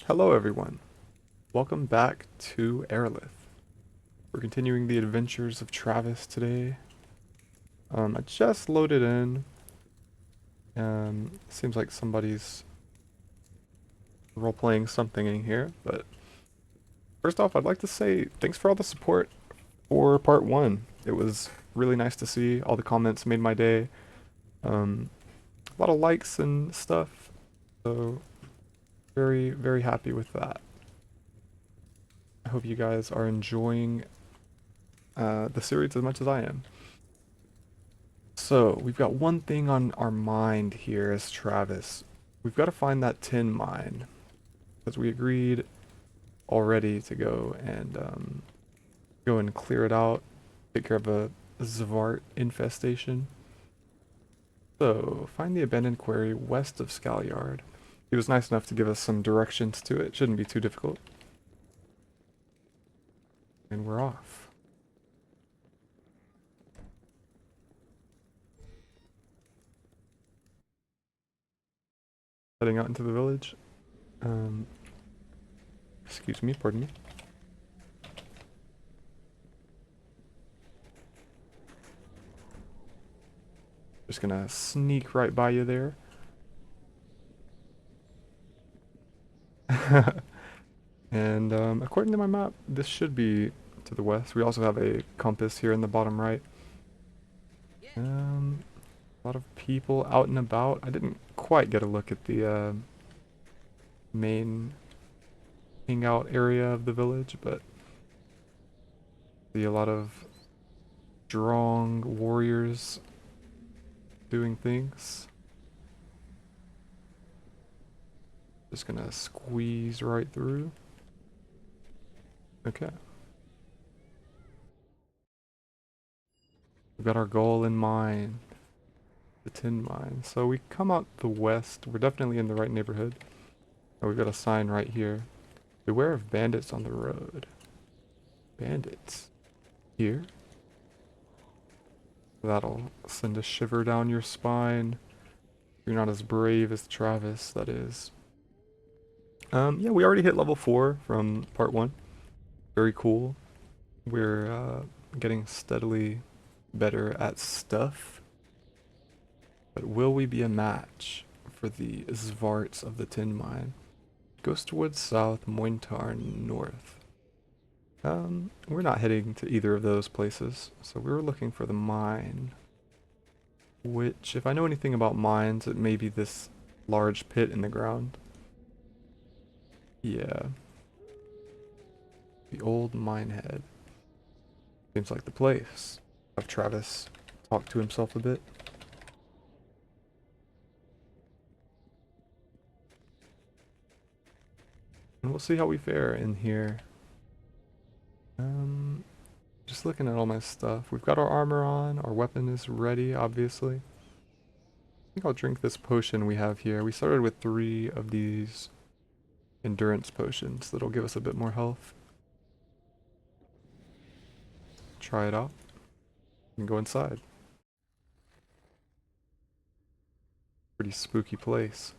Hello everyone, welcome back to Arelith. We're continuing the adventures of Travis today. I just loaded in. Seems like somebody's role-playing something in here, but first off I'd like to say thanks for all the support for part 1. It was really nice to see. All the comments made my day. A lot of likes and stuff, so very, very happy with that. I hope you guys are enjoying the series as much as I am. So, we've got one thing on our mind here as Travis. We've got to find that tin mine. Because we agreed already to go and clear it out. Take care of a Zvart infestation. So, find the abandoned quarry west of Scalyard. He was nice enough to give us some directions to it. Shouldn't be too difficult. And we're off. Heading out into the village. Excuse me, pardon me. Just gonna sneak right by you there. And according to my map, this should be to the west. We also have a compass here in the bottom right. A lot of people out and about. I didn't quite get a look at the main hangout area of the village, but see a lot of strong warriors doing things. Just gonna squeeze right through. Okay. We've got our goal in mind. The tin mine. So we come out the west. We're definitely in the right neighborhood. Oh, we've got a sign right here. Beware of bandits on the road. Bandits? Here? That'll send a shiver down your spine. You're not as brave as Travis, that is. Yeah, we already hit level 4 from part 1. Very cool. We're getting steadily better at stuff. But will we be a match for the Zvarts of the tin mine? Ghostwood south, Mointar north. We're not heading to either of those places, so we were looking for the mine. Which, if I know anything about mines, it may be this large pit in the ground. Yeah. The old mine head. Seems like the place. Have Travis talk to himself a bit. And we'll see how we fare in here. Just looking at all my stuff. We've got our armor on. Our weapon is ready, obviously. I think I'll drink this potion we have here. We started with 3 of these endurance potions that'll give us a bit more health. Try it out and go inside. Pretty spooky place.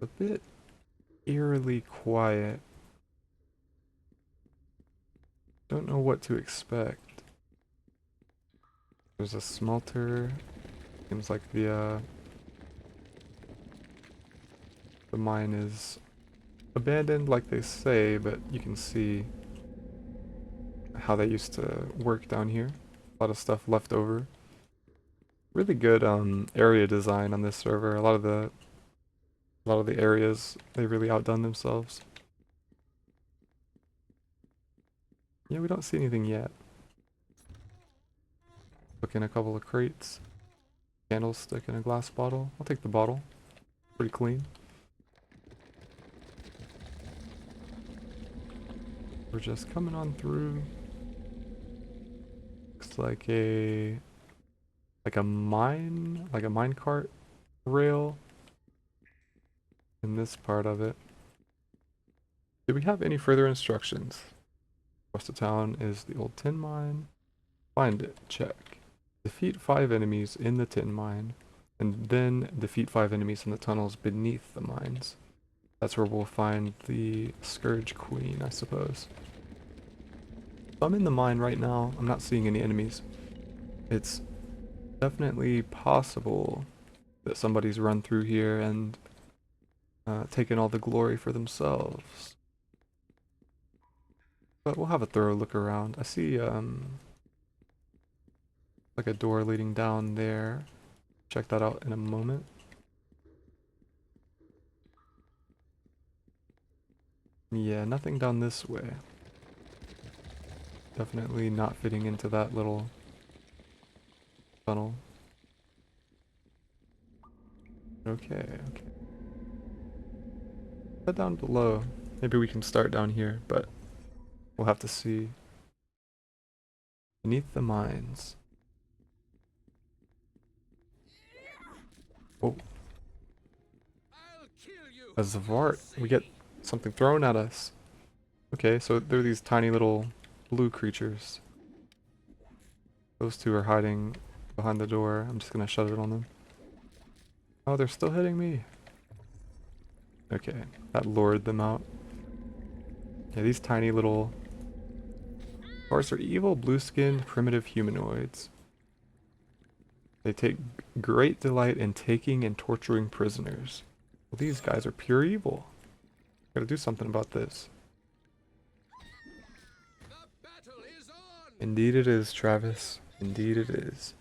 A bit eerily quiet. Don't know what to expect. There's a smelter. Seems like the mine is abandoned like they say, but you can see how they used to work down here. A lot of stuff left over. Really good area design on this server. A lot of the areas, they really outdone themselves. Yeah, we don't see anything yet. Look in a couple of crates. Candlestick in a glass bottle. I'll take the bottle. Pretty clean. We're just coming on through. Looks like a mine cart rail in this part of it. Do we have any further instructions? Across the town is the old tin mine. Find it. Check. Defeat 5 enemies in the tin mine. and then defeat 5 enemies in the tunnels beneath the mines. That's where we'll find the Scourge Queen, I suppose. So I'm in the mine right now. I'm not seeing any enemies. It's definitely possible that somebody's run through here and taken all the glory for themselves. But we'll have a thorough look around. I see like a door leading down there. Check that out in a moment. Yeah, nothing down this way. Definitely not fitting into that little funnel. Okay, okay. Head down below. Maybe we can start down here, but we'll have to see. Beneath the mines. Oh. A Zvart. We get something thrown at us. Okay, so there are these tiny little blue creatures. Those two are hiding behind the door. I'm just gonna shut it on them. Oh, they're still hitting me. Okay, that lured them out. Yeah, these tiny little... Of course, are evil, blue-skinned, primitive humanoids. They take great delight in taking and torturing prisoners. Well, these guys are pure evil. Gotta do something about this. Indeed it is, Travis. Indeed it is.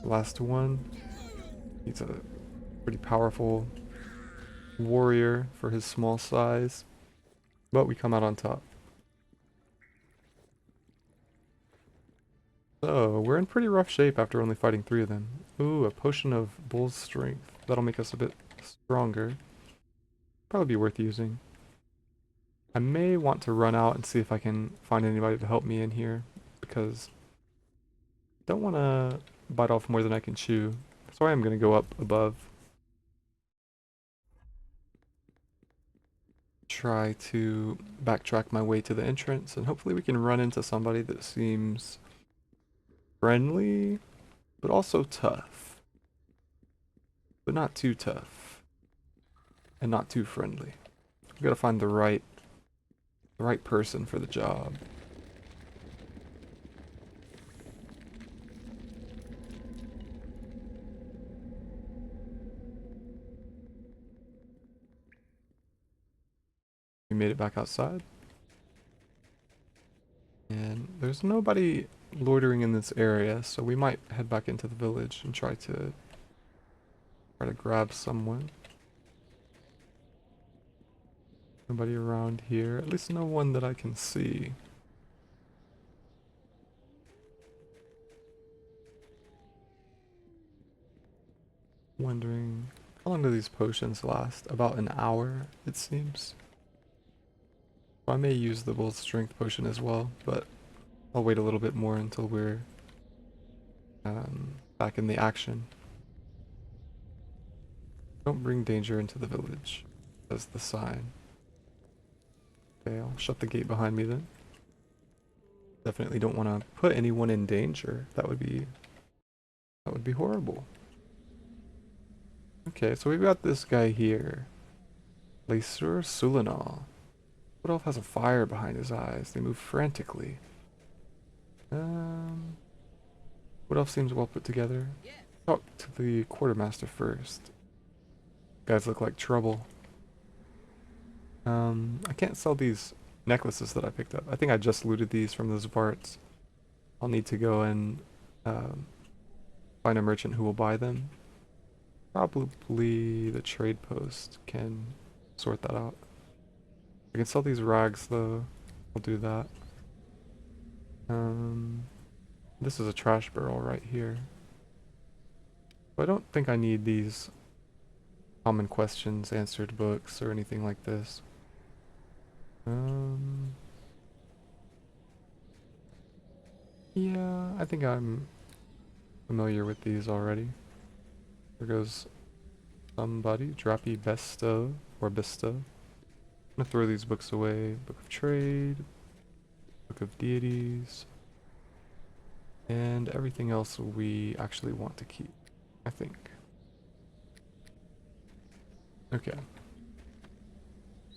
Last one. He's a pretty powerful warrior for his small size. But we come out on top. So, we're in pretty rough shape after only fighting 3 of them. Ooh, a potion of bull's strength. That'll make us a bit stronger. Probably be worth using. I may want to run out and see if I can find anybody to help me in here, because I don't want to bite off more than I can chew. So I am going to go up above. Try to backtrack my way to the entrance, and hopefully we can run into somebody that seems friendly, but also tough. But not too tough. And not too friendly. We gotta find the right person for the job. We made it back outside. And there's nobody loitering in this area, so we might head back into the village and try to grab someone. Nobody around here, at least no one that I can see. Wondering, how long do these potions last? About an hour, it seems. I may use the bull's strength potion as well, but I'll wait a little bit more until we're back in the action. Don't bring danger into the village, says the sign. Okay, I'll shut the gate behind me then. Definitely don't want to put anyone in danger. That would be horrible. Okay, so we've got this guy here. Lacer Sulinal. What else has a fire behind his eyes? They move frantically. What else seems well put together? Talk to the quartermaster first. Guys look like trouble. I can't sell these necklaces that I picked up. I think I just looted these from those parts. I'll need to go and find a merchant who will buy them. Probably the trade post can sort that out. I can sell these rags though. I'll do that. This is a trash barrel right here. But I don't think I need these common questions answered books or anything like this. Yeah, I think I'm familiar with these already. There goes somebody, Drappy Besto, or Besto. I'm gonna throw these books away. Book of Trade. Book of Deities. And everything else we actually want to keep, I think. Okay.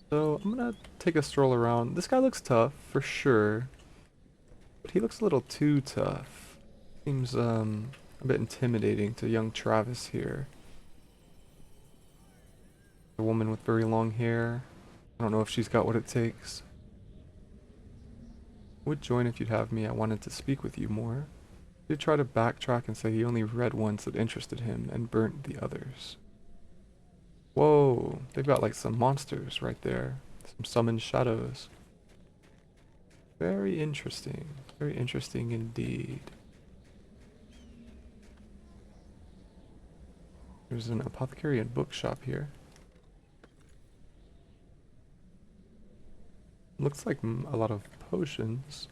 So I'm gonna take a stroll around. This guy looks tough, for sure. But he looks a little too tough. Seems a bit intimidating to young Travis here. A woman with very long hair. I don't know if she's got what it takes. Would join if you'd have me. I wanted to speak with you more. He did try to backtrack and say he only read ones that interested him and burnt the others. Whoa, they've got like some monsters right there. Some summoned shadows. Very interesting. Very interesting indeed. There's an apothecary and bookshop here. Looks like a lot of potions.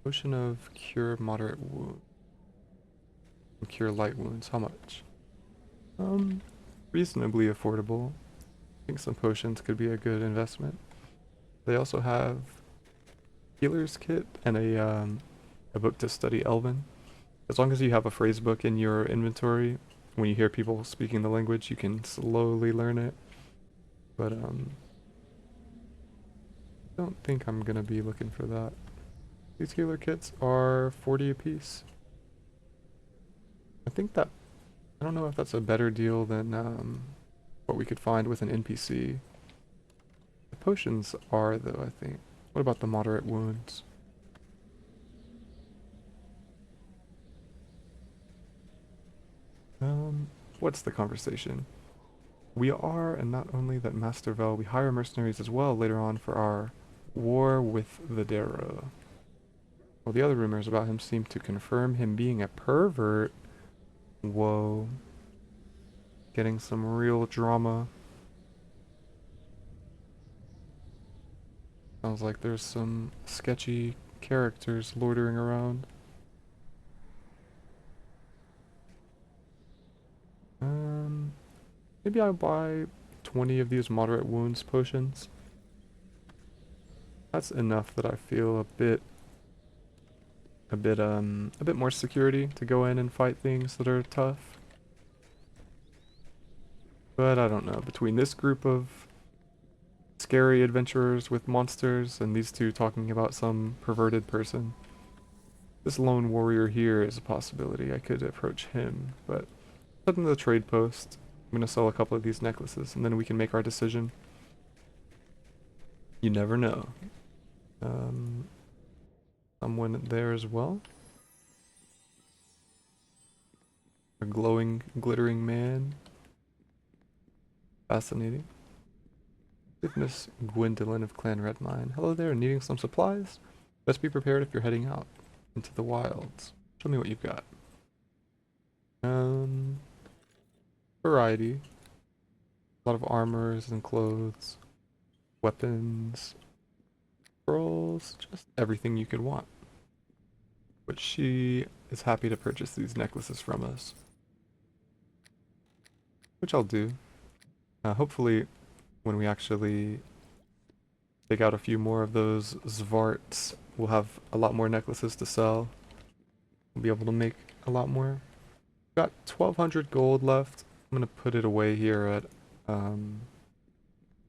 Potion of cure moderate wound. Cure light wounds. How much? Reasonably affordable. I think some potions could be a good investment. They also have healer's kit and a book to study Elven. As long as you have a phrase book in your inventory, when you hear people speaking the language, you can slowly learn it. But I don't think I'm gonna be looking for that. These healer kits are 40 apiece. I think that, I don't know if that's a better deal than what we could find with an NPC. The potions are though, I think. What about the moderate wounds? What's the conversation? We are, and not only that, Master Vel, we hire mercenaries as well later on for our war with the Darrow. Well, the other rumors about him seem to confirm him being a pervert. Whoa. Getting some real drama. Sounds like there's some sketchy characters loitering around. Maybe I'll buy 20 of these moderate wounds potions. That's enough that I feel a bit more security to go in and fight things that are tough. But I don't know, between this group of scary adventurers with monsters and these two talking about some perverted person, this lone warrior here is a possibility. I could approach him, but heading to the trade post. I'm gonna sell a couple of these necklaces and then we can make our decision. You never know. Someone there as well. A glowing, glittering man. Fascinating. Miss Gwendolyn of Clan Redmine. Hello there, needing some supplies? Best be prepared if you're heading out into the wilds. Show me what you've got. Variety. A lot of armors and clothes. Weapons. Scrolls. Just everything you could want. But she is happy to purchase these necklaces from us. Which I'll do. Hopefully, when we actually take out a few more of those Zvarts, we'll have a lot more necklaces to sell. We'll be able to make a lot more. Got 1,200 gold left. I'm gonna put it away here at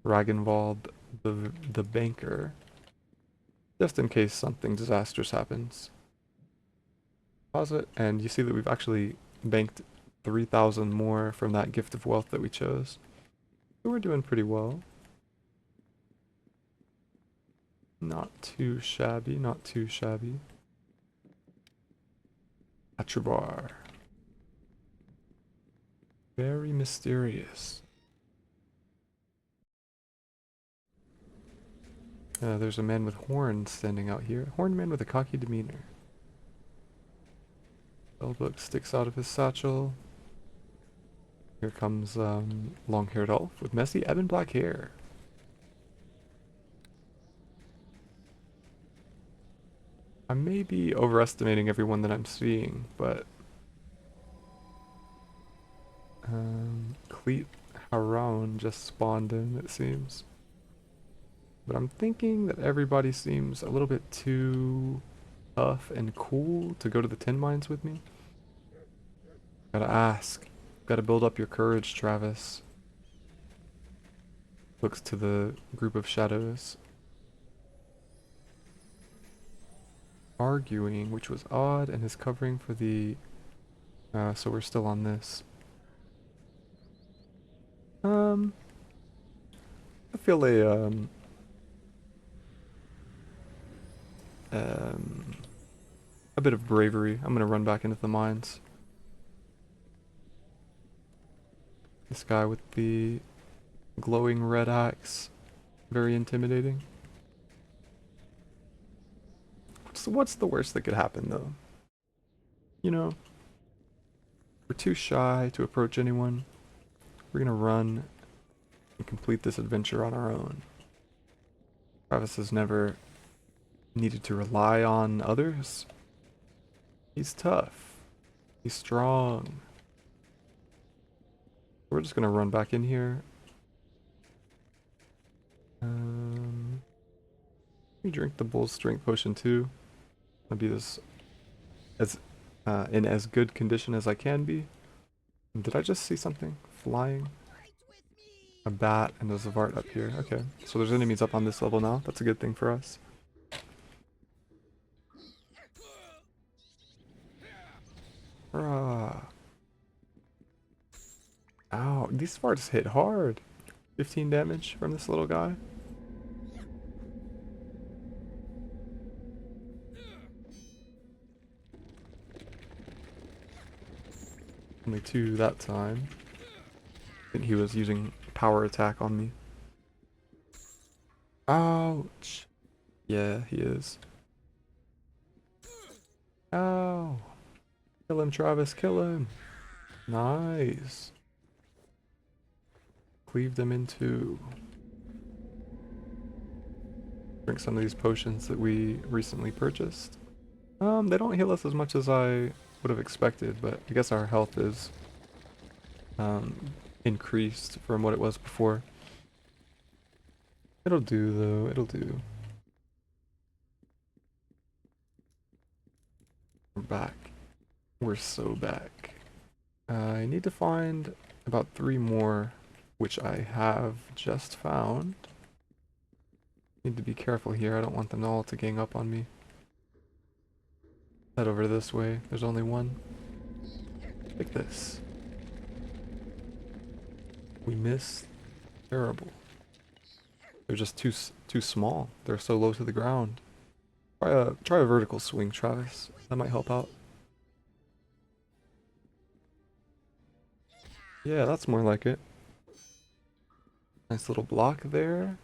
Ragnvald, the banker, just in case something disastrous happens. Deposit, and you see that we've actually banked 3,000 more from that gift of wealth that we chose. So we're doing pretty well. Not too shabby, not too shabby. Atrabar. Very mysterious. There's a man with horns standing out here. Horned man with a cocky demeanor. Spellbook sticks out of his satchel. Here comes long-haired elf with messy ebon black hair. I may be overestimating everyone that I'm seeing, but Cleet Haroun just spawned in, it seems. But I'm thinking that everybody seems a little bit too tough and cool to go to the tin mines with me. Gotta ask. Gotta build up your courage, Travis. Looks to the group of shadows. Arguing, which was odd, and is covering for the... so we're still on this. I feel a bit of bravery. I'm gonna run back into the mines. This guy with the glowing red axe, very intimidating. What's the worst that could happen, though? You know, we're too shy to approach anyone. We're gonna run and complete this adventure on our own. Travis has never needed to rely on others. He's tough. He's strong. We're just gonna run back in here. We drink the bull's strength potion too. I'll be this as in as good condition as I can be. Did I just see something flying? A bat and a Zavart up here. Okay, so there's enemies up on this level now. That's a good thing for us. Hurrah. Ow, these Zavarts hit hard. 15 damage from this little guy. Only 2 that time. I think he was using power attack on me. Ouch. Yeah, he is. Ow. Kill him, Travis, kill him. Nice. Cleave them in two. Drink some of these potions that we recently purchased. They don't heal us as much as I would have expected, but I guess our health is increased from what it was before. It'll do though, it'll do. We're back. We're so back. I need to find about 3 more, which I have just found. Need to be careful here, I don't want them all to gang up on me. Head over this way, there's only one. Take this. We missed. Terrible. They're just too small. They're so low to the ground. Try a vertical swing, Travis. That might help out. Yeah, that's more like it. Nice little block there.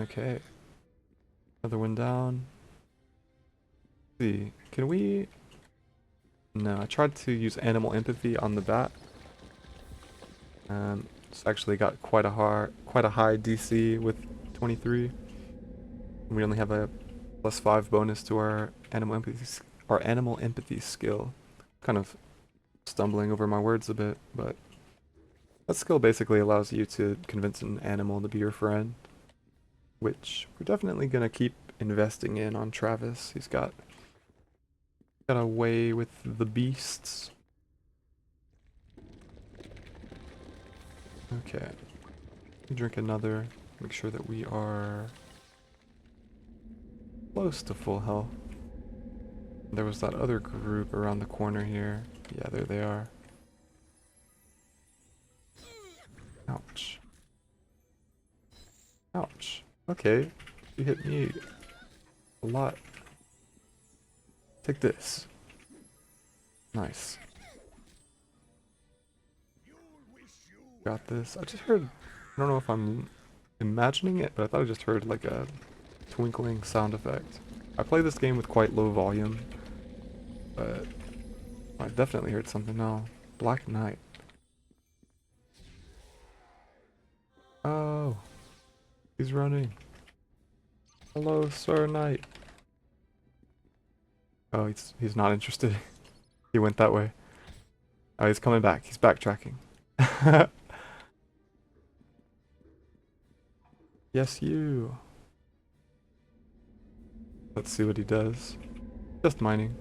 Okay. Another one down. Let's see, can we... No, I tried to use animal empathy on the bat. It's actually got quite a high DC with 23. And we only have a +5 bonus to our animal empathy skill. Kind of stumbling over my words a bit, but that skill basically allows you to convince an animal to be your friend, which we're definitely gonna keep investing in on Travis. He's got a way with the beasts. Okay. Drink another. Make sure that we are close to full health. There was that other group around the corner here. Yeah, there they are. Ouch. Ouch. Okay. You hit me a lot. Take this. Nice. Got this. I just heard, I don't know if I'm imagining it, but I thought I just heard like a twinkling sound effect. I play this game with quite low volume, but I definitely heard something now. Black Knight. Oh, he's running. Hello, Sir Knight. Oh, he's not interested. He went that way. Oh, he's coming back. He's backtracking. Yes, you. Let's see what he does. Just mining.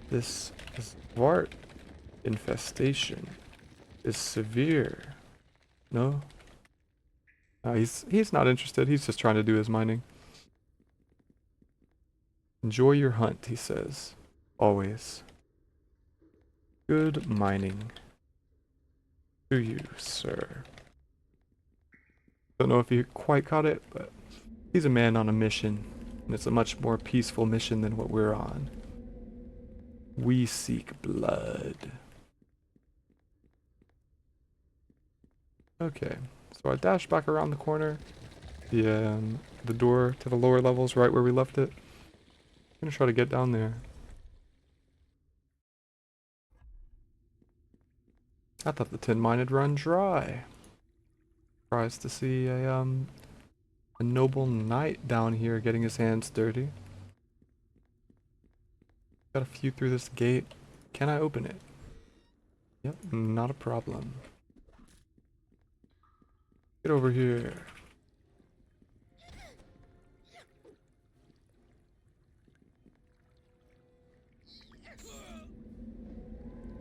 This Svart infestation is severe. No? He's not interested. He's just trying to do his mining. Enjoy your hunt, he says. Always. Good mining. To you, sir. Don't know if you quite caught it, but he's a man on a mission, and it's a much more peaceful mission than what we're on. We seek blood. Okay, so I dash back around the corner. The door to the lower levels right where we left it. I'm gonna try to get down there. I thought the tin mine had run dry. Surprised to see a noble knight down here getting his hands dirty. Got a few through this gate. Can I open it? Yep, not a problem. Get over here.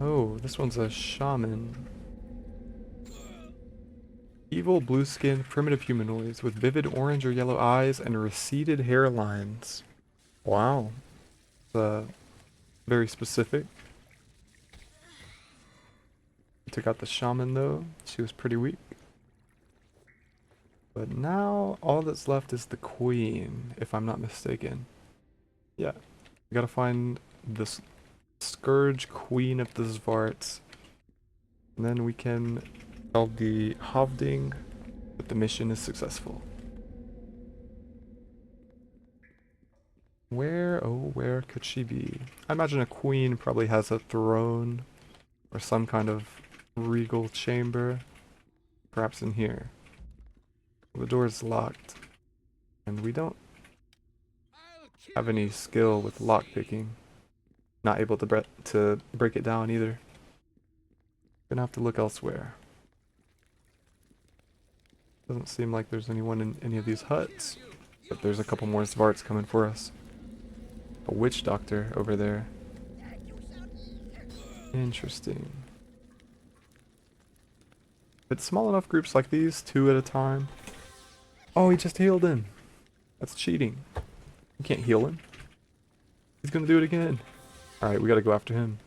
Oh, this one's a shaman. Evil blue-skinned primitive humanoids with vivid orange or yellow eyes and receded hairlines. Wow. Very specific. Took out the shaman though. She was pretty weak. But now all that's left is the queen, if I'm not mistaken. Yeah. We gotta find this Scourge Queen of the Zvarts. And then we can tell the Hovding that the mission is successful. Where could she be? I imagine a queen probably has a throne or some kind of regal chamber. Perhaps in here. The door is locked. And we don't have any skill with lockpicking. Not able to break it down either. Gonna have to look elsewhere. Doesn't seem like there's anyone in any of these huts. But there's a couple more Zvarts coming for us. A witch doctor over there. Interesting. It's small enough groups like these, 2 at a time. Oh, he just healed him. That's cheating. You can't heal him. He's gonna do it again. Alright, we gotta go after him.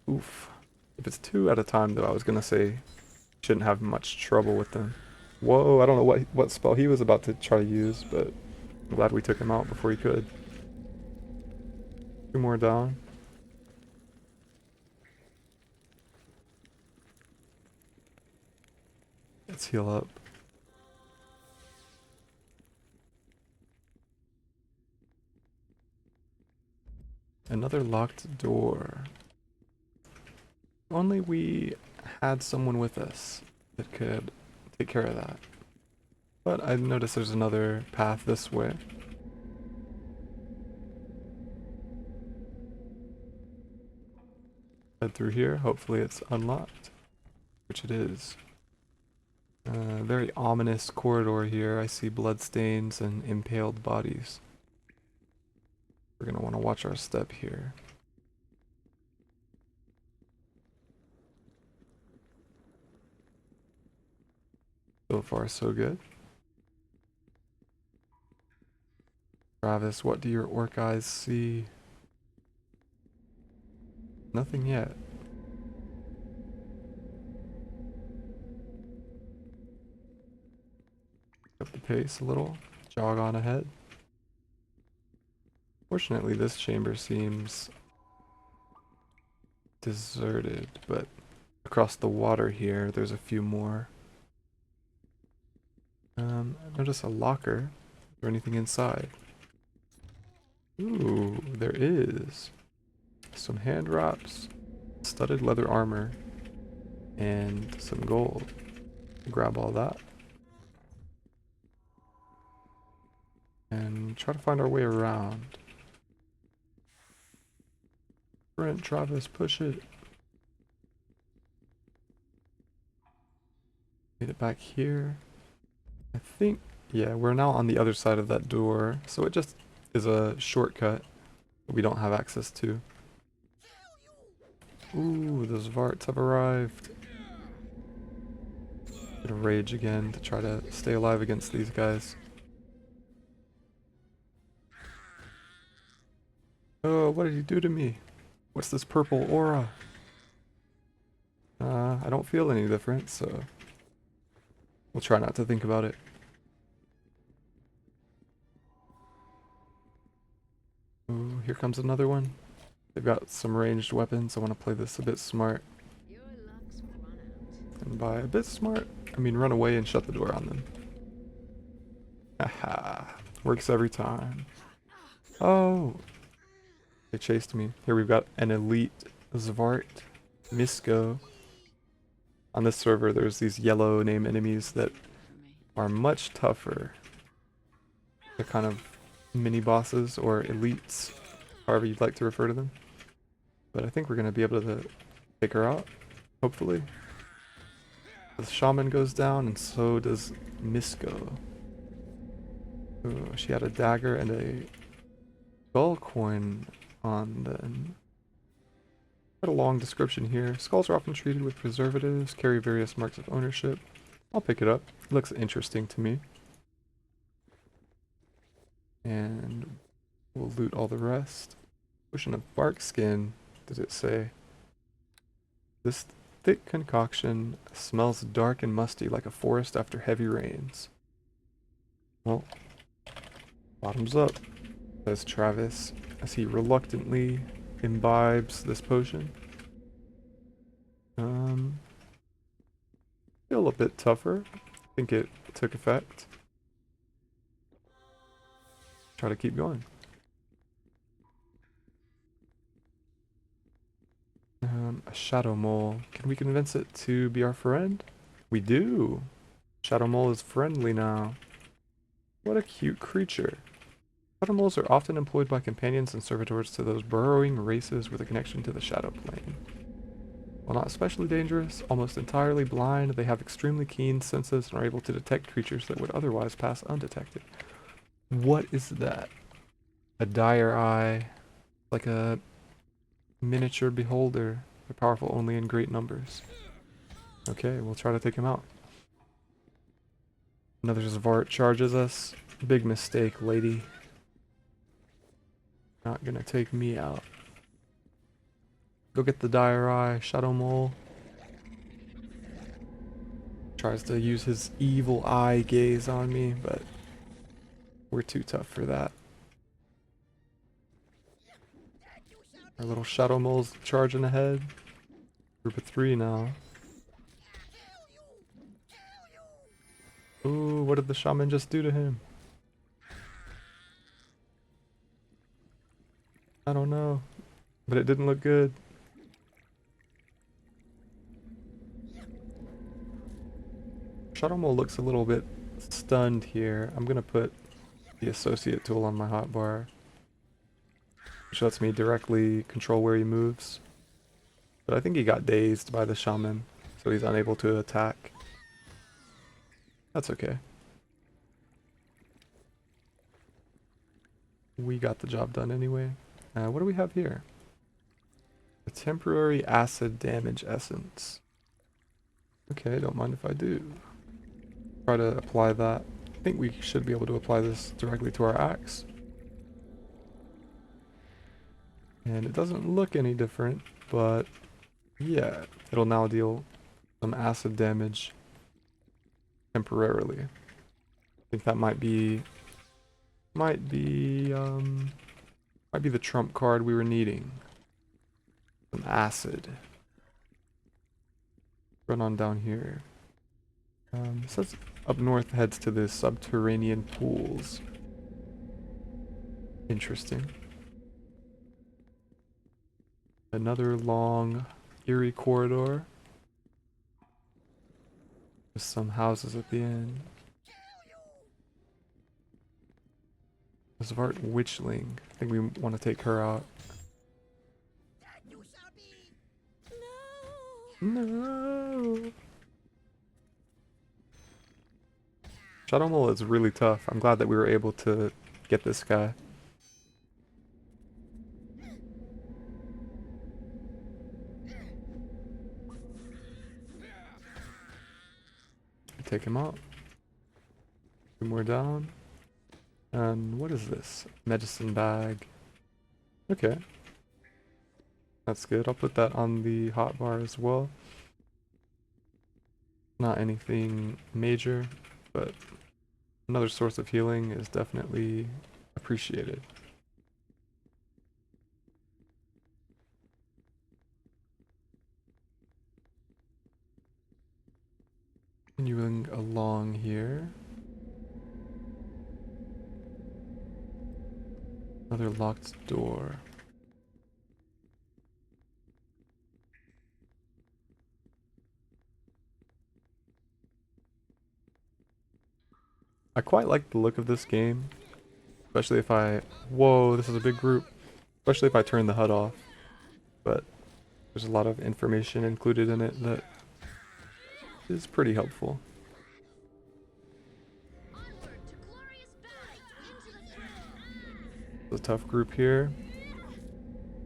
Oof. If it's 2 at a time though, I was gonna say shouldn't have much trouble with them. Whoa, I don't know what spell he was about to try to use, but I'm glad we took him out before he could. 2 more down. Let's heal up. Another locked door. Only we had someone with us that could take care of that. But I noticed there's another path this way. Head through here. Hopefully it's unlocked, which it is. Very ominous corridor here. I see bloodstains and impaled bodies. We're gonna want to watch our step here. So far, so good. Travis, what do your orc eyes see? Nothing yet. Up the pace a little. Jog on ahead. Fortunately, this chamber seems deserted, but across the water here, there's a few more. Notice a locker. Is there anything inside? Ooh, there is. Some hand wraps, studded leather armor, and some gold. Grab all that. And try to find our way around. Sprint, Travis, push it. Made it back here. I think, yeah, we're now on the other side of that door, so it just is a shortcut that we don't have access to. Ooh, the Zvarts have arrived. Gonna rage again to try to stay alive against these guys. Oh, what did you do to me? What's this purple aura? I don't feel any different, so we'll try not to think about it. Ooh, here comes another one. They've got some ranged weapons. I want to play this a bit smart. And by a bit smart, I mean run away and shut the door on them. Haha. Works every time. Oh! They chased me. Here we've got an elite Zvart Misko. On this server there's these yellow name enemies that are much tougher. They're kind of mini bosses or elites, however you'd like to refer to them. But I think we're going to be able to take her out, hopefully. The shaman goes down and so does Misko. Ooh, she had a dagger and a skull coin on them. Got a long description here. Skulls are often treated with preservatives, carry various marks of ownership. I'll pick it up. It looks interesting to me. And we'll loot all the rest. Potion of bark skin, did it say? This thick concoction smells dark and musty like a forest after heavy rains. Well, bottoms up, says Travis, as he reluctantly imbibes this potion. Feel a bit tougher. I think it took effect. Try to keep going. A shadow mole. Can we convince it to be our friend? We do. Shadow mole is friendly now. What a cute creature. Shadow moles are often employed by companions and servitors to those burrowing races with a connection to the shadow plane. While not especially dangerous, almost entirely blind, they have extremely keen senses and are able to detect creatures that would otherwise pass undetected. What is that? A dire eye. Like a miniature beholder. They're powerful only in great numbers. Okay, we'll try to take him out. Another Zvart charges us. Big mistake, lady. Not gonna take me out. Go get the dire eye, shadow mole. Tries to use his evil eye gaze on me, but we're too tough for that. Our little shadow mole's charging ahead. Group of 3 now. Ooh, what did the shaman just do to him? I don't know, but it didn't look good. Shadow mole looks a little bit stunned here. I'm gonna put the associate tool on my hotbar, which lets me directly control where he moves. But I think he got dazed by the shaman, so he's unable to attack. That's okay. We got the job done anyway. What do we have here? A temporary acid damage essence. Okay, don't mind if I do. Try to apply that. I think we should be able to apply this directly to our axe. And it doesn't look any different, but yeah, it'll now deal some acid damage temporarily. I think that might be the trump card we were needing. Some acid. Run on down here. It says up north heads to the subterranean pools. Interesting. Another long, eerie corridor. With some houses at the end. Zvart Witchling. I think we want to take her out. No! Shadow Mole is really tough. I'm glad that we were able to get this guy. Take him out. Two more down. And what is this? Medicine bag. Okay. That's good. I'll put that on the hotbar as well. Not anything major, but another source of healing is definitely appreciated. Continuing along here. Another locked door. I quite like the look of this game, especially if I... Whoa, this is a big group. Especially if I turn the HUD off. But there's a lot of information included in it that is pretty helpful. It's a tough group here,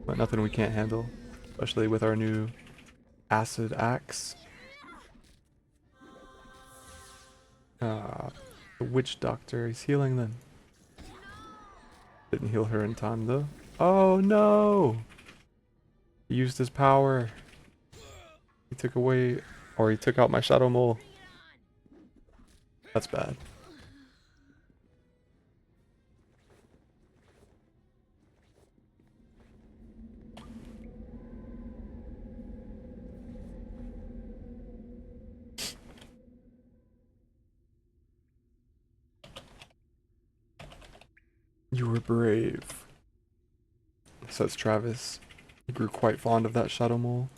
but nothing we can't handle, especially with our new acid axe. The witch doctor, he's healing them. Didn't heal her in time though. Oh no! He used his power. He took away, or he took out my shadow mole. That's bad. You were brave, says Travis. He grew quite fond of that shadow mole.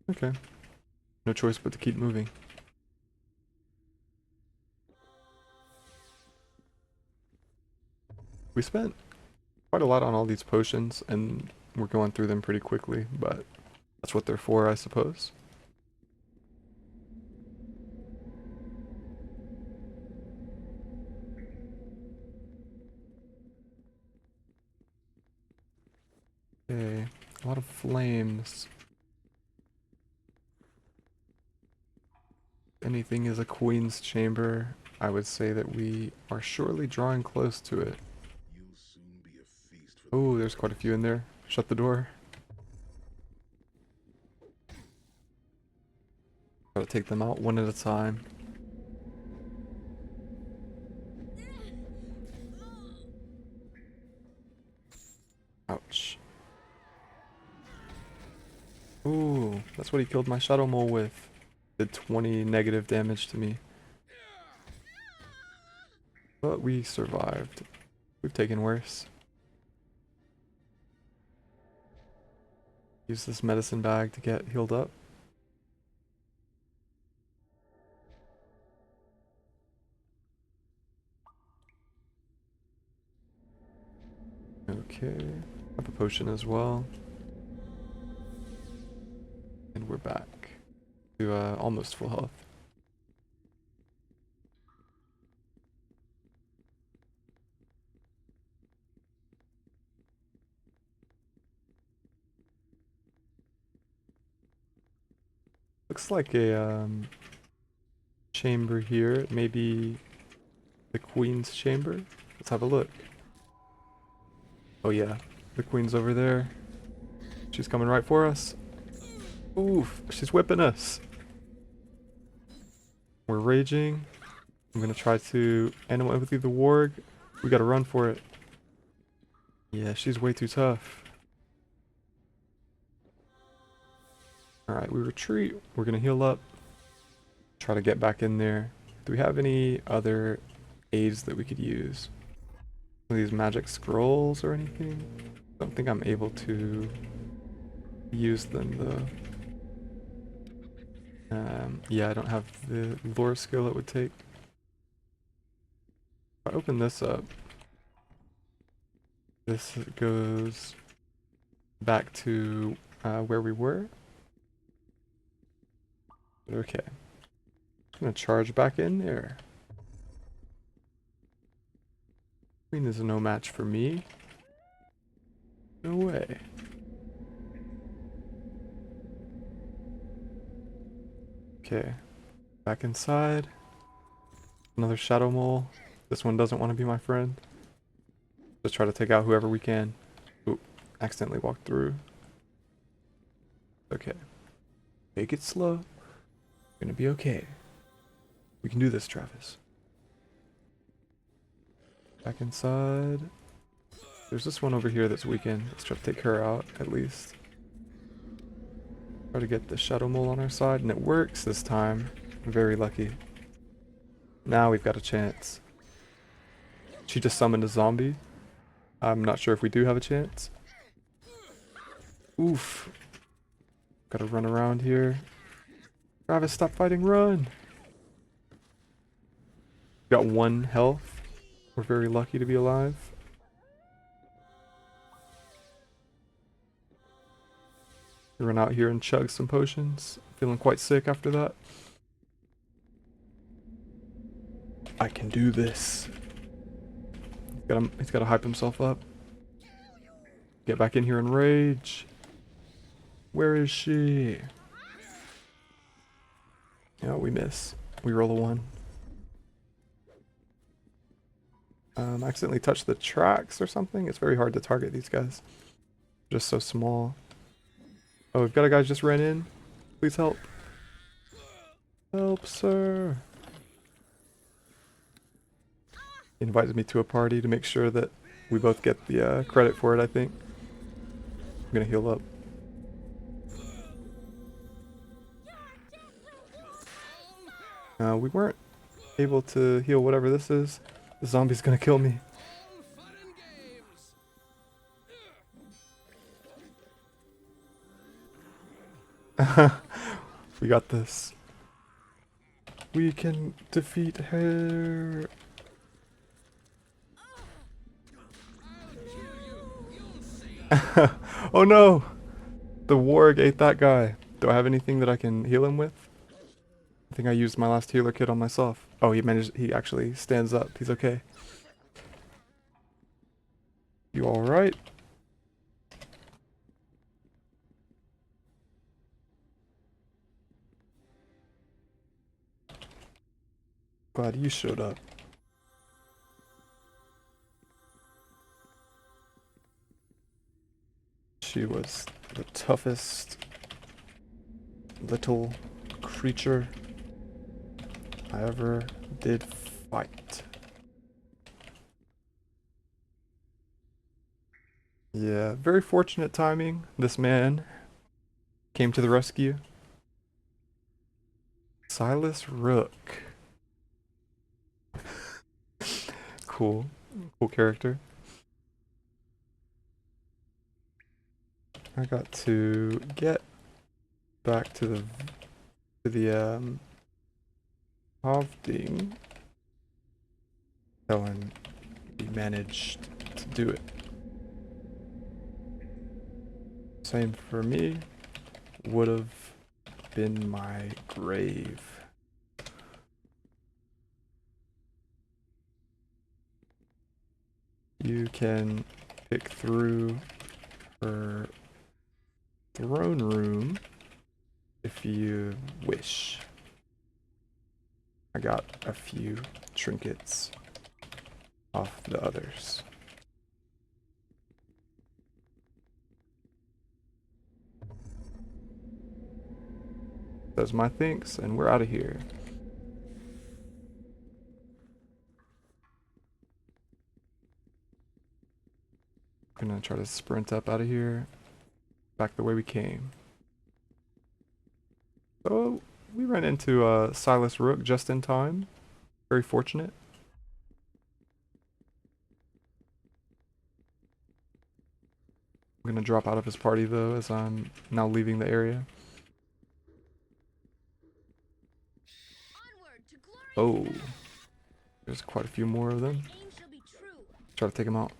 Okay. No choice but to keep moving. We spent quite a lot on all these potions, and we're going through them pretty quickly, but that's what they're for, I suppose. Okay, a lot of flames. Anything is a queen's chamber. I would say that we are surely drawing close to it. Oh, there's quite a few in there. Shut the door. Gotta take them out one at a time. Ouch. Ooh, that's what he killed my shadow mole with. Did 20 negative damage to me. But we survived. We've taken worse. Use this medicine bag to get healed up. Okay, have a potion as well. And we're back to almost full health. Looks like a chamber here. Maybe the queen's chamber? Let's have a look. Oh yeah, the queen's over there. She's coming right for us. Oof, she's whipping us. We're raging. I'm gonna try to animal empathy the warg. We gotta run for it. Yeah, she's way too tough. Alright, we retreat. We're gonna heal up. Try to get back in there. Do we have any other aids that we could use? Some of these magic scrolls or anything? I don't think I'm able to use them though. Yeah, I don't have the lore skill it would take. If I open this up, this goes back to where we were. Okay. Gonna charge back in there. Queen is no match for me. No way. Okay. Back inside. Another shadow mole. This one doesn't want to be my friend. Just try to take out whoever we can. Oop, accidentally walked through. Okay. Take it slow. Gonna be okay. We can do this, Travis. Back inside. There's this one over here that's weakened. Let's try to take her out, at least. Try to get the shadow mole on our side, and it works this time. I'm very lucky. Now we've got a chance. She just summoned a zombie. I'm not sure if we do have a chance. Oof. Gotta run around here. Travis, stop fighting, run! Got 1 health. We're very lucky to be alive. Run out here and chug some potions. Feeling quite sick after that. I can do this. He's gotta hype himself up. Get back in here and rage. Where is she? Yeah, we miss. We roll a 1. Accidentally touched the tracks or something. It's very hard to target these guys. Just so small. Oh, we've got a guy just ran in. Please help. Help, sir. He invited me to a party to make sure that we both get the credit for it, I think. I'm gonna heal up. We weren't able to heal whatever this is. The zombie's gonna kill me. We got this. We can defeat her. Oh no! The warg ate that guy. Do I have anything that I can heal him with? I think I used my last healer kit on myself. Oh, he actually stands up. He's okay. You alright? Glad you showed up. She was the toughest little creature I ever did fight. Yeah, very fortunate timing. This man came to the rescue. Silas Rook. Cool. Cool character. I got to get back to the Havding. Helen, we managed to do it. Same for me. Would have been my grave. You can pick through her throne room if you wish. I got a few trinkets off the others. That's my thanks, and we're out of here. Gonna try to sprint up out of here, back the way we came. So we ran into Silas Rook just in time. Very fortunate. I'm gonna drop out of his party though, as I'm now leaving the area. Oh, there's quite a few more of them. Try to take them out.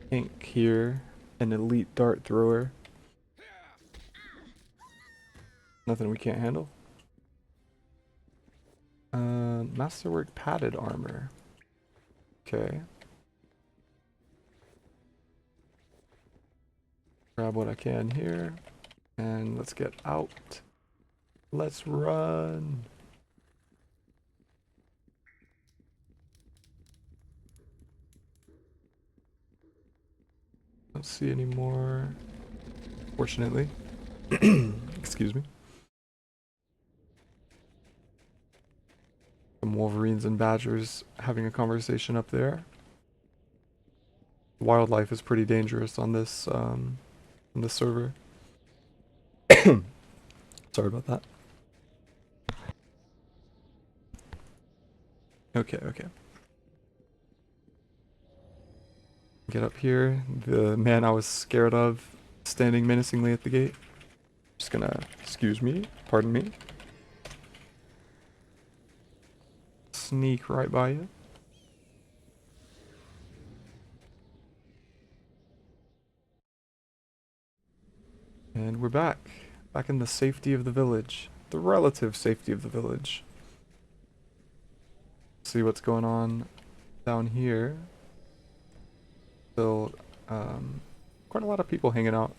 tank here, an elite dart thrower. Nothing we can't handle. Masterwork padded armor. Okay. Grab what I can here. And let's get out. Let's run. Don't see any more, fortunately. Excuse me. Some wolverines and badgers having a conversation up there. Wildlife is pretty dangerous on this server. Sorry about that. Okay, okay. Get up here. The man I was scared of standing menacingly at the gate. Just gonna, excuse me, pardon me. Sneak right by you. And we're back. Back in the safety of the village. The relative safety of the village. See what's going on down here. Still, quite a lot of people hanging out.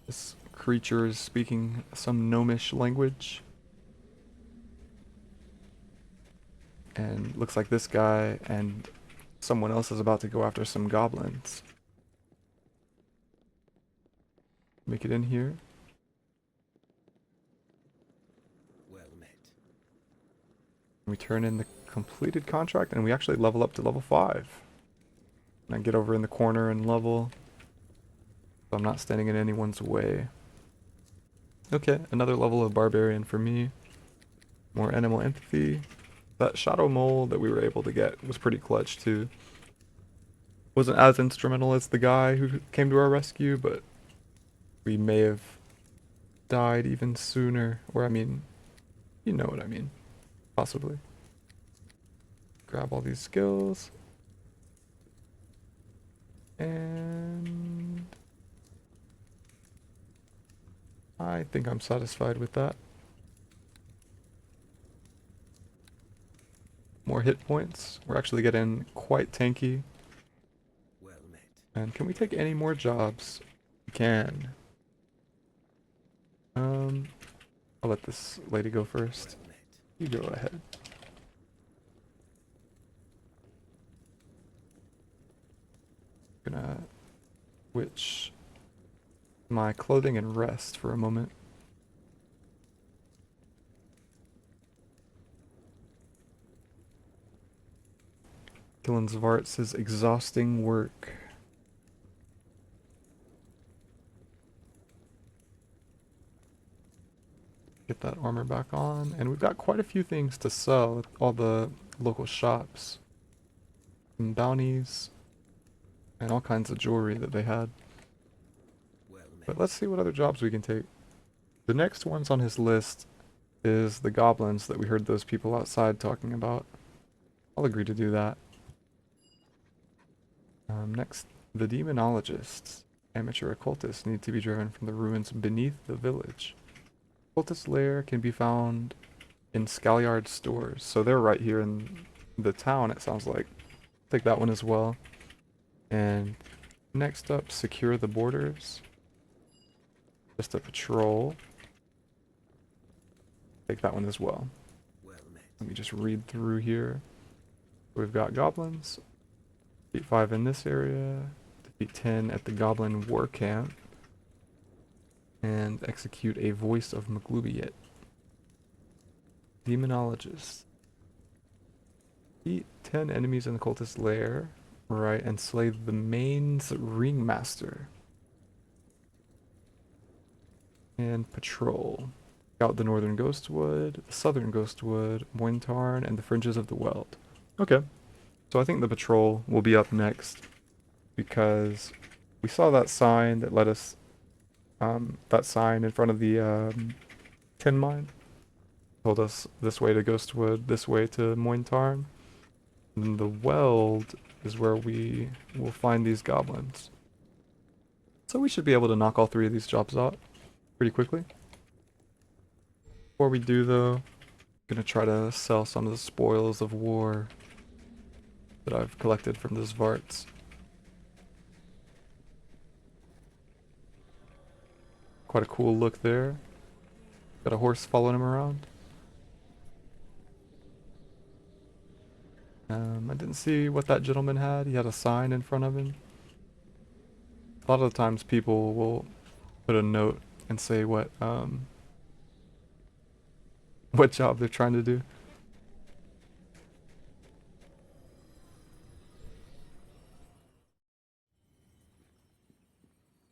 This creature is speaking some gnomish language. And looks like this guy and someone else is about to go after some goblins. Make it in here. Well met. We turn in the completed contract and we actually level up to level 5. And I get over in the corner and level. So I'm not standing in anyone's way. Okay, another level of barbarian for me. More animal empathy. That shadow mole that we were able to get was pretty clutch too. Wasn't as instrumental as the guy who came to our rescue, but we may have died even sooner. Or I mean, you know what I mean. Possibly. Grab all these skills. And I think I'm satisfied with that. More hit points. We're actually getting quite tanky. Well met. And can we take any more jobs? We can. I'll let this lady go first. Well met. You go ahead. Gonna switch my clothing and rest for a moment. Killing Zvarts' exhausting work. Get that armor back on, and we've got quite a few things to sell at all the local shops. Some bounties, and all kinds of jewelry that they had. Well met. But let's see what other jobs we can take. The next ones on his list is the goblins that we heard those people outside talking about. I'll agree to do that. Next, the demonologists. Amateur occultists need to be driven from the ruins beneath the village. Occultist lair can be found in Scalyard stores. So they're right here in the town, it sounds like. Take that one as well. And next up, secure the borders. Just a patrol. Take that one as well. Well met. Let me just read through here. We've got goblins. Defeat 5 in this area. Defeat 10 at the goblin war camp. And execute a voice of Maglubiet. Demonologist. Defeat 10 enemies in the cultist lair. Right, and slay the main's ringmaster. And patrol. Scout the northern ghostwood, the southern ghostwood, Mointarn, and the fringes of the Weld. Okay. So I think the patrol will be up next. Because we saw that sign that led us... that sign in front of the tin mine. Told us this way to Ghostwood, this way to Mointarn. And the weld is where we will find these goblins. So we should be able to knock all three of these jobs out pretty quickly. Before we do though, I'm gonna try to sell some of the spoils of war that I've collected from the Zvarts. Quite a cool look there. Got a horse following him around. I didn't see what that gentleman had. He had a sign in front of him. A lot of the times people will put a note and say what job they're trying to do.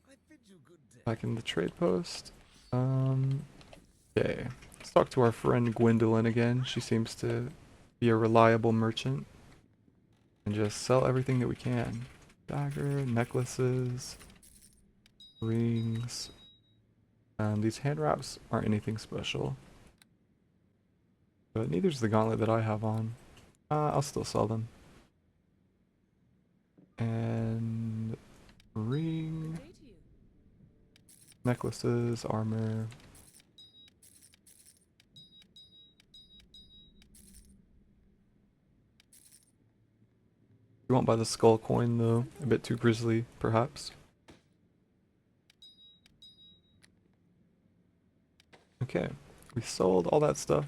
I bid you good day. Back in the trade post. Okay. Let's talk to our friend Gwendolyn again. She seems to be a reliable merchant. And just sell everything that we can. Dagger, necklaces, rings. These hand wraps aren't anything special. But neither's the gauntlet that I have on. I'll still sell them. And ring, necklaces, armor. You won't buy the skull coin though, a bit too grisly, perhaps. Okay, we sold all that stuff.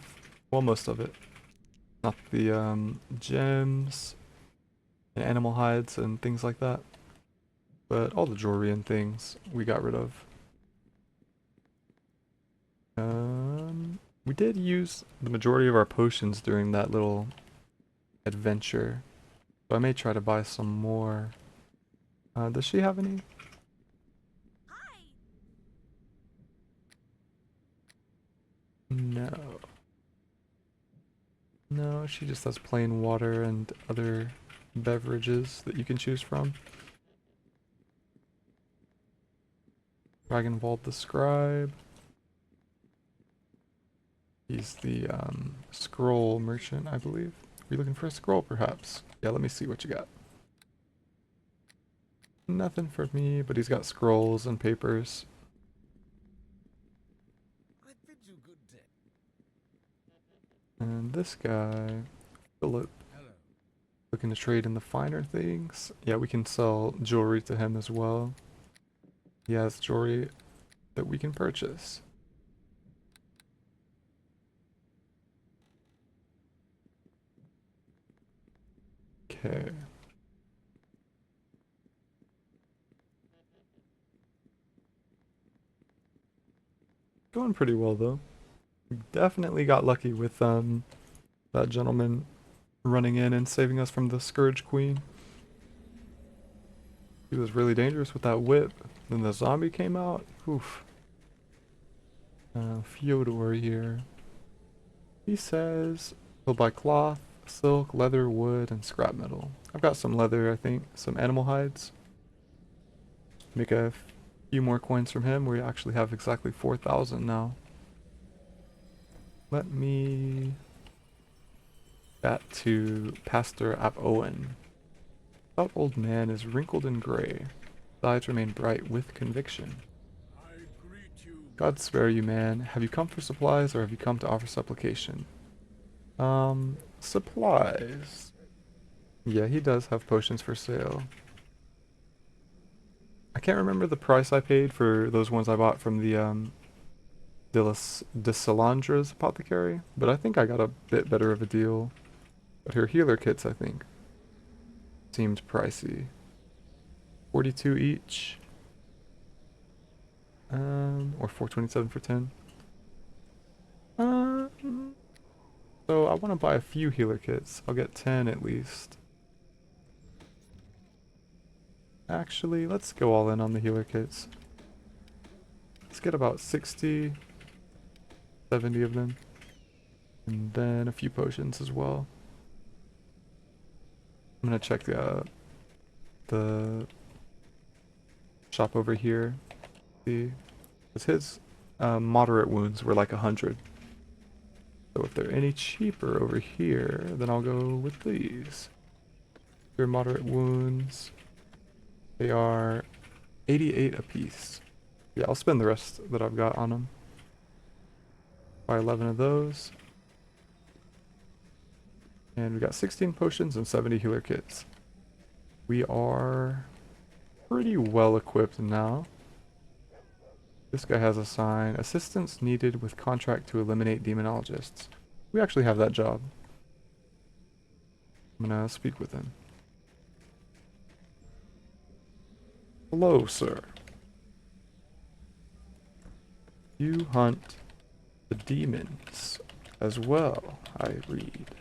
Well, most of it. Not the gems and animal hides and things like that. But all the jewelry and things we got rid of. We did use the majority of our potions during that little adventure. So I may try to buy some more. Does she have any? No. No, she just has plain water and other beverages that you can choose from. Dragonwald the Scribe. He's the scroll merchant, I believe. Are you looking for a scroll, perhaps? Yeah, let me see what you got. Nothing for me, but he's got scrolls and papers. I bid you good day. And this guy, Philip, Hello. looking to trade in the finer things. Yeah, we can sell jewelry to him as well. He has jewelry that we can purchase. Okay. Going pretty well though. We definitely got lucky with that gentleman running in and saving us from the Scourge Queen. He was really dangerous with that whip. Then the zombie came out. Oof. Fyodor here. He says he'll buy cloth, silk, leather, wood, and scrap metal. I've got some leather, I think. Some animal hides. Make a few more coins from him. We actually have exactly 4,000 now. Let me chat to Pastor Ap Owen. That old man is wrinkled and gray. His eyes remain bright with conviction. I greet you. God spare you, man. Have you come for supplies or have you come to offer supplication? Supplies. Yeah, he does have potions for sale. I can't remember the price I paid for those ones I bought from the de Salandra's apothecary, but I think I got a bit better of a deal. But her healer kits, I think, seemed pricey. 42 each. Or 427 for 10. So I want to buy a few healer kits. I'll get 10 at least. Actually, let's go all in on the healer kits. Let's get about 60, 70 of them. And then a few potions as well. I'm gonna check the shop over here. See, because his moderate wounds were like 100. So if they're any cheaper over here, then I'll go with these. They're moderate wounds. They are 88 apiece. Yeah, I'll spend the rest that I've got on them. Buy 11 of those. And we got 16 potions and 70 healer kits. We are pretty well equipped now. This guy has a sign. Assistance needed with contract to eliminate demonologists. We actually have that job. I'm gonna speak with him. Hello, sir. You hunt the demons as well, I read.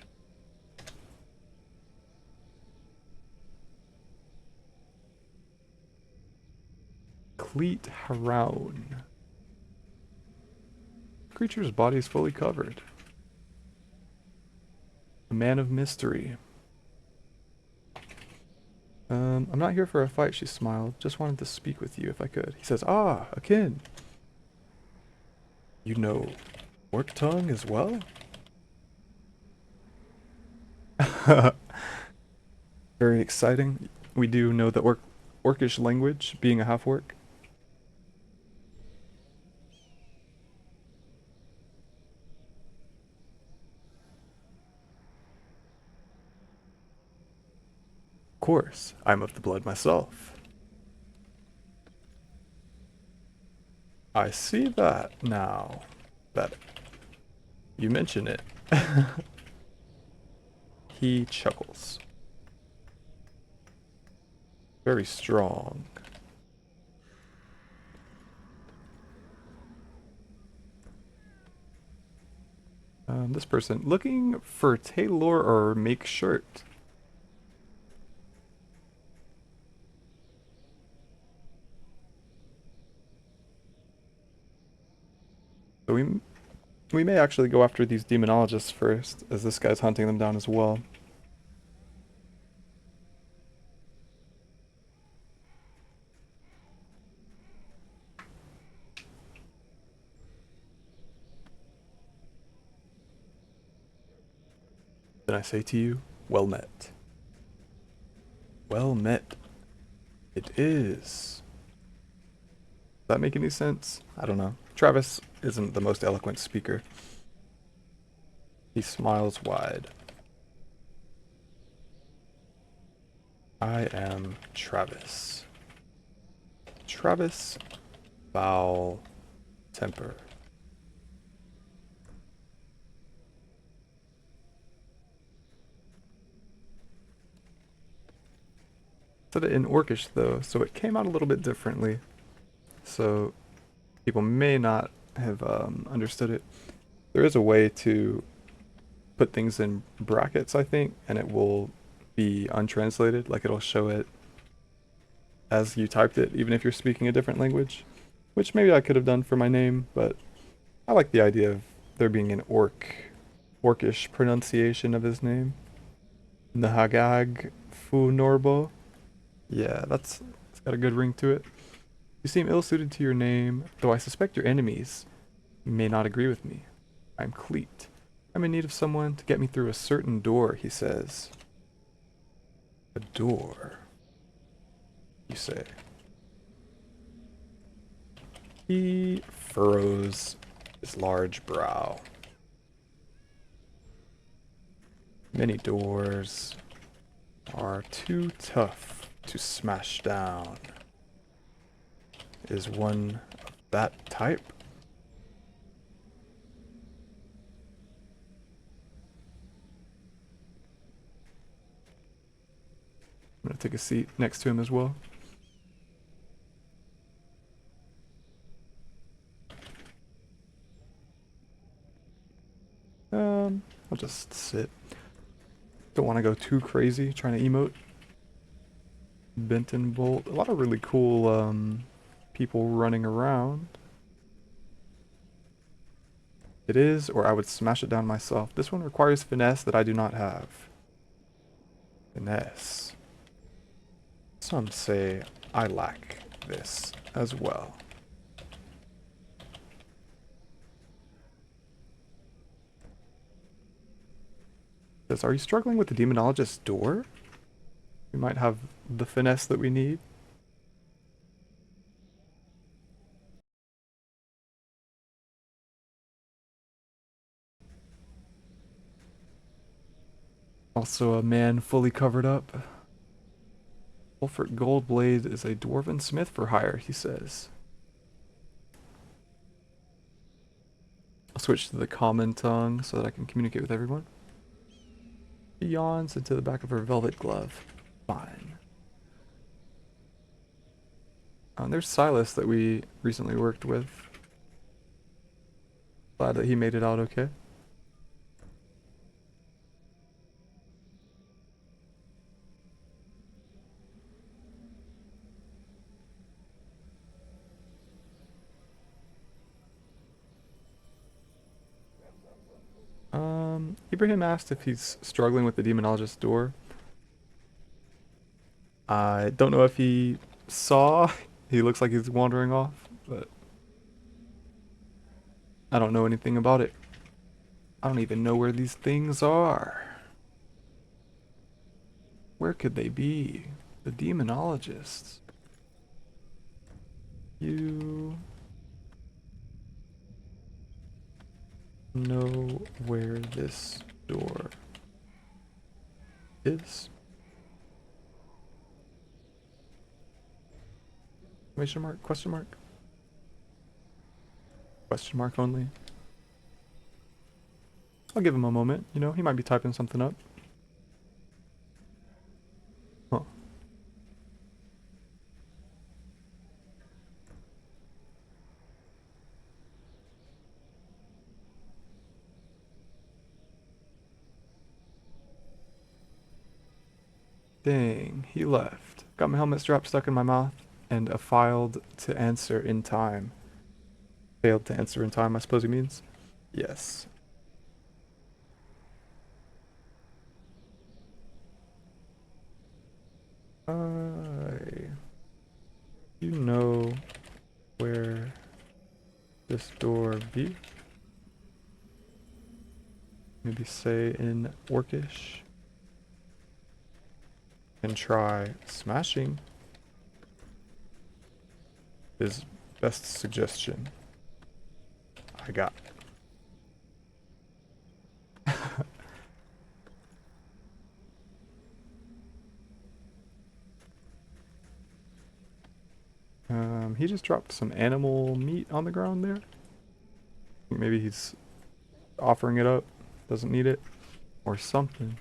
Cleat Haroun. Creature's body is fully covered. A man of mystery. I'm not here for a fight, she smiled. Just wanted to speak with you if I could. He says, ah, akin. You know Orc tongue as well? Very exciting. We do know the Orcish language, being a half-orc. Of course, I'm of the blood myself. I see that now that you mention it. He chuckles. Very strong. This person looking for tailor or make shirt. So we may actually go after these demonologists first, as this guy's hunting them down as well. Then I say to you, well met. Well met. It is. Does that make any sense? I don't know. Travis isn't the most eloquent speaker. He smiles wide. I am Travis. Travis Foul Temper. Said it in Orcish though, so it came out a little bit differently. So people may not have understood it. There is a way to put things in brackets, I think, and it will be untranslated. Like it'll show it as you typed it, even if you're speaking a different language. Which maybe I could have done for my name, but I like the idea of there being an Orcish pronunciation of his name. Nahagag Fu Norbo. Yeah, it's got a good ring to it. You seem ill-suited to your name, though I suspect your enemies may not agree with me. I'm Cleat. I'm in need of someone to get me through a certain door, he says. A door, you say. He furrows his large brow. Many doors are too tough to smash down. Is one of that type? I'm gonna take a seat next to him as well. I'll just sit. Don't want to go too crazy trying to emote. Benton Bolt. A lot of really cool people running around. It is, or I would smash it down myself. This one requires finesse that I do not have. Finesse. Some say I lack this as well. Says, are you struggling with the demonologist's door? We might have the finesse that we need. Also a man fully covered up. Wolfert Goldblade is a dwarven smith for hire, he says. I'll switch to the common tongue so that I can communicate with everyone. She yawns into the back of her velvet glove. Fine. There's Silas that we recently worked with. Glad that he made it out okay. Ibrahim asked if he's struggling with the demonologist's door. I don't know if he saw. He looks like he's wandering off, but I don't know anything about it. I don't even know where these things are. Where could they be? The demonologists. You know where this door is? Exclamation mark? Question mark? Question mark only. I'll give him a moment, you know, he might be typing something up. Huh. Dang, he left. Got my helmet strap stuck in my mouth and a failed to answer in time. Failed to answer in time, I suppose he means. Yes. You know where this door be? Maybe say in Orcish. And try smashing. His best suggestion. I got it. He just dropped some animal meat on the ground there. Maybe he's offering it up, doesn't need it, or something.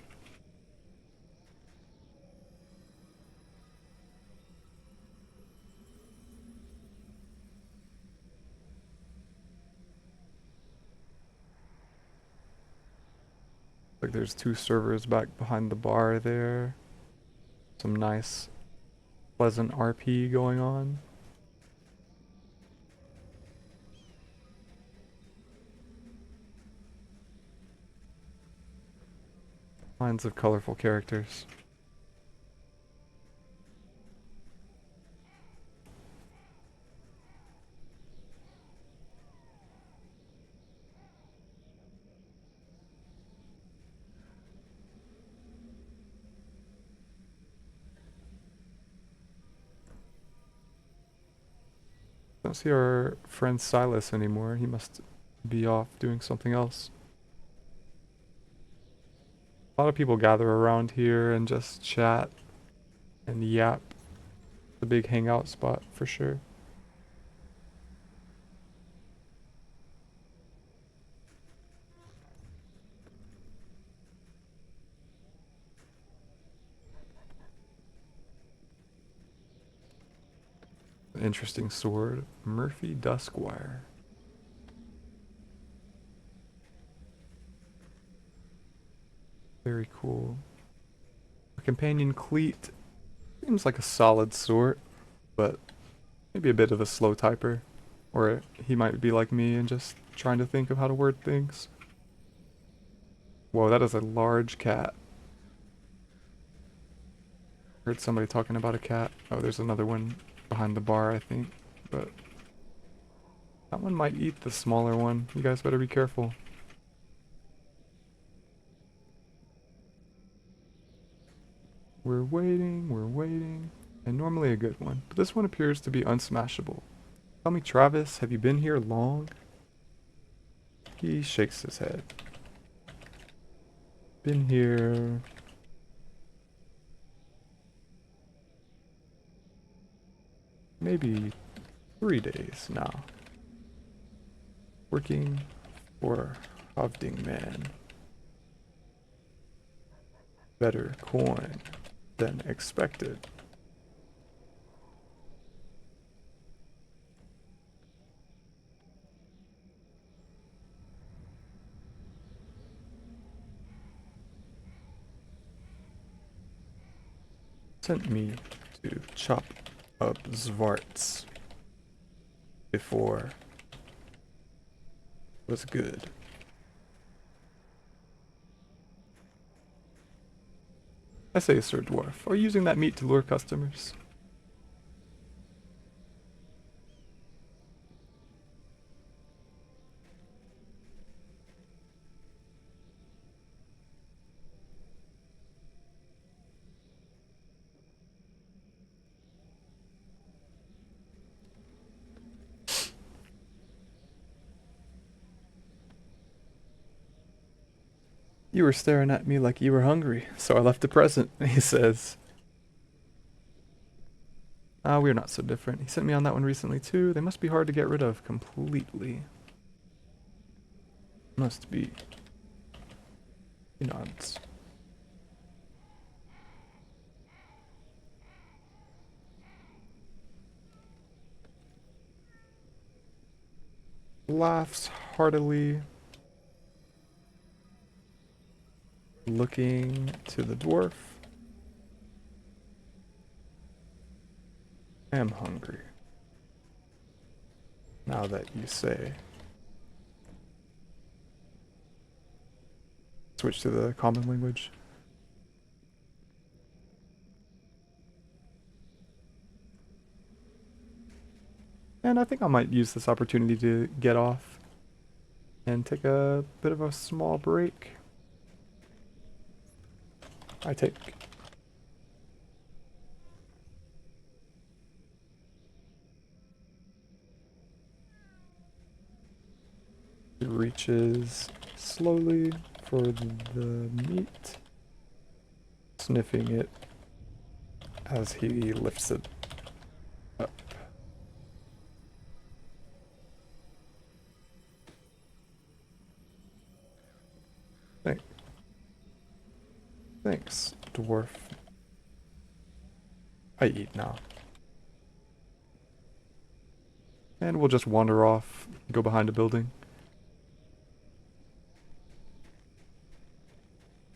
Like there's two servers back behind the bar there. Some nice, pleasant RP going on. Lines of colorful characters. Don't see our friend Silas anymore. He must be off doing something else. A lot of people gather around here and just chat and yap. The big hangout spot for sure. Interesting sword. Murphy Duskwire. Very cool. A companion cleat. Seems like a solid sword, but maybe a bit of a slow typer. Or he might be like me and just trying to think of how to word things. Whoa, that is a large cat. Heard somebody talking about a cat. Oh, there's another one behind the bar, I think. But that one might eat the smaller one. You guys better be careful. We're waiting. And normally a good one. But this one appears to be unsmashable. Tell me, Travis, have you been here long? He shakes his head. Been here... maybe 3 days now. Working for Hovding Man. Better coin than expected. Sent me to chop up Zvarts before was good. I say, Sir Dwarf, are you using that meat to lure customers? You were staring at me like you were hungry, so I left a present, he says. Ah, we're not so different. He sent me on that one recently too. They must be hard to get rid of completely. Must be. He nods. Laughs heartily. Looking to the dwarf. I am hungry. Now that you say. Switch to the common language. And I think I might use this opportunity to get off and take a bit of a small break. I take. He reaches slowly for the meat, sniffing it as he lifts it up. Thanks, dwarf. I eat now. And we'll just wander off, go behind a building.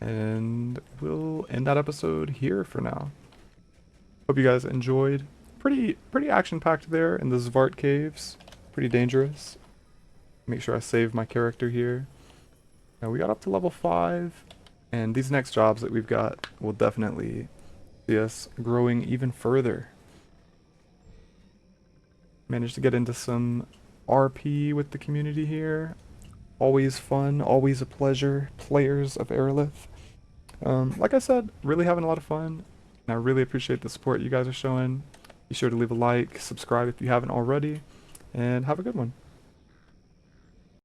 And we'll end that episode here for now. Hope you guys enjoyed. Pretty action-packed there in the Zvart caves. Pretty dangerous. Make sure I save my character here. Now we got up to level 5. And these next jobs that we've got will definitely see us growing even further. Managed to get into some RP with the community here. Always fun, always a pleasure. Players of Arelith. Like I said, really having a lot of fun. And I really appreciate the support you guys are showing. Be sure to leave a like, subscribe if you haven't already, and have a good one.